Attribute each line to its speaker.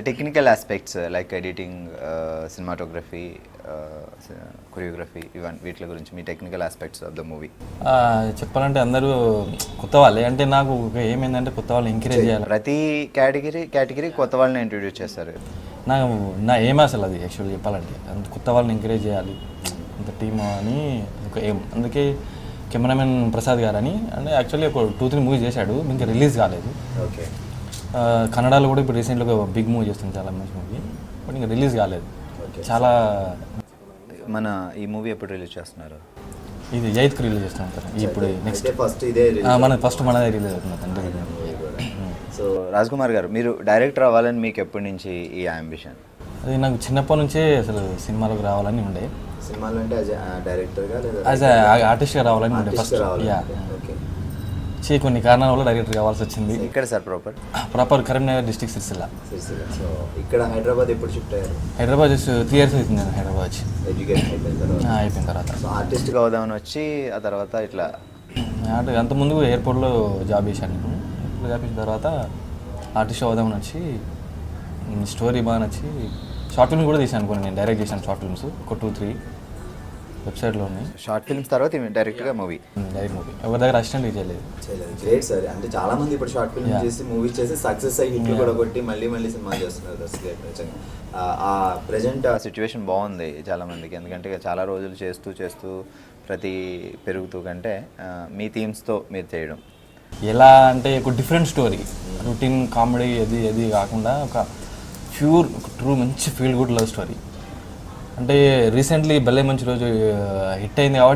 Speaker 1: Technical aspects like editing, cinematography, choreography, ఇవన్నీ వీటి గురించి మీ technical aspects of the movie.
Speaker 2: చెప్పాలంటే అందరూ కొత్త వాళ్ళే, అంటే నాకు ఏమైందంటే కొత్త వాళ్ళని ఎంకరేజ్ చేయాలి.
Speaker 1: ప్రతి కేటగిరీ కొత్త వాళ్ళని ఇంట్రడ్యూస్ చేస్తారు.
Speaker 2: నా ఏం అసలు అది యాక్చువల్గా చెప్పాలంటే అంత కొత్త వాళ్ళని ఎంకరేజ్ చేయాలి అంత టీమ్ అని ఒక ఏం. అందుకే కెమెరామెన్ ప్రసాద్ గారు అని, అంటే యాక్చువల్లీ ఒక 2-3 మూవీస్ చేశాడు, ఇంకా రిలీజ్ కాలేదు.
Speaker 1: ఓకే.
Speaker 2: కన్నడలో కూడా ఇప్పుడు రీసెంట్గా ఒక బిగ్ మూవీ చేస్తుంది, చాలా మంచి మూవీ, బట్ ఇంకా రిలీజ్ కాలేదు. చాలా
Speaker 1: మన ఈ మూవీ ఎప్పుడు రిలీజ్ చేస్తున్నారు?
Speaker 2: ఇది 8th రిలీజ్ చేస్తున్నాం సార్. ఇప్పుడు నెక్స్ట్
Speaker 1: ఫస్ట్ ఇదే
Speaker 2: మనదే రిలీజ్ అవుతుంది.
Speaker 1: సో రాజ్ కుమార్ గారు, మీరు డైరెక్టర్ అవ్వాలని మీకు ఎప్పటి నుంచి ఈ అంబిషన్?
Speaker 2: అది నాకు చిన్నప్పటి నుంచే అసలు సినిమాలోకి రావాలని ఉండే.
Speaker 1: సినిమాలో అంటే డైరెక్టర్గా
Speaker 2: యాజ్ ఆర్టిస్ట్గా రావాలని ఉండే ఫస్ట్. కొన్ని కారణాల వల్ల డైరెక్టర్ కావాల్సి వచ్చింది.
Speaker 1: ఇక్కడ sir
Speaker 2: proper Karimnagar district Sircilla.
Speaker 1: So ఇక్కడ హైదరాబాద్ ఎప్పుడు షిఫ్ట్ అయ్యారు?
Speaker 2: హైదరాబాద్ జస్ట్ 3 years అవుతుంది నేను హైదరాబాద్ వచ్చి.
Speaker 1: ఎడ్యుకేషన్
Speaker 2: అయిపోయిన తర్వాత
Speaker 1: ఆర్టిస్ట్గా అవుదామని వచ్చి, ఆ తర్వాత ఇట్లా
Speaker 2: అంటే అంతకుముందు ఎయిర్పోర్ట్లో జాబ్ చేశాను నేను. జాబ్ చేసిన తర్వాత ఆర్టిస్ట్ అవుదామని వచ్చి, స్టోరీ బాగా నచ్చి షార్ట్ ఫిల్మ్ కూడా తీసాను కొన్ని. నేను డైరెక్ట్ చేశాను షార్ట్ ఫిల్మ్స్ ఒక 2-3 వెబ్సైట్లో ఉన్నాయి.
Speaker 1: షార్ట్ ఫిల్మ్స్ తర్వాత డైరెక్ట్గా మూవీ.
Speaker 2: ఎవరి దగ్గర అసిస్టెంట్ చేయలేదు.
Speaker 1: Great sir. అంటే చాలా మంది ఇప్పుడు షార్ట్ ఫిల్మ్ చేసి మూవీస్ చేసి సక్సెస్ అయ్యి హిట్లు కూడా కొట్టి మళ్ళీ సినిమా చేస్తున్నారు. దట్స్ గ్రేట్ నిజంగా. ఆ ప్రెజెంట్ ఆ సిచ్యువేషన్ బాగుంది చాలా మందికి, ఎందుకంటే చాలా రోజులు చేస్తూ ప్రతి పెరుగుతూ కంటే మీ థీమ్స్తో మీరు చేయడం
Speaker 2: ఎలా అంటే ఒక డిఫరెంట్ స్టోరీ, రొటీన్ కామెడీ అది కాకుండా ఒక ప్యూర్ ట్రూ మంచి ఫీల్ గుడ్ లవ్ స్టోరీ. అంటే రీసెంట్లీ భలే మంచి రోజు హిట్ అయింది కాబట్టి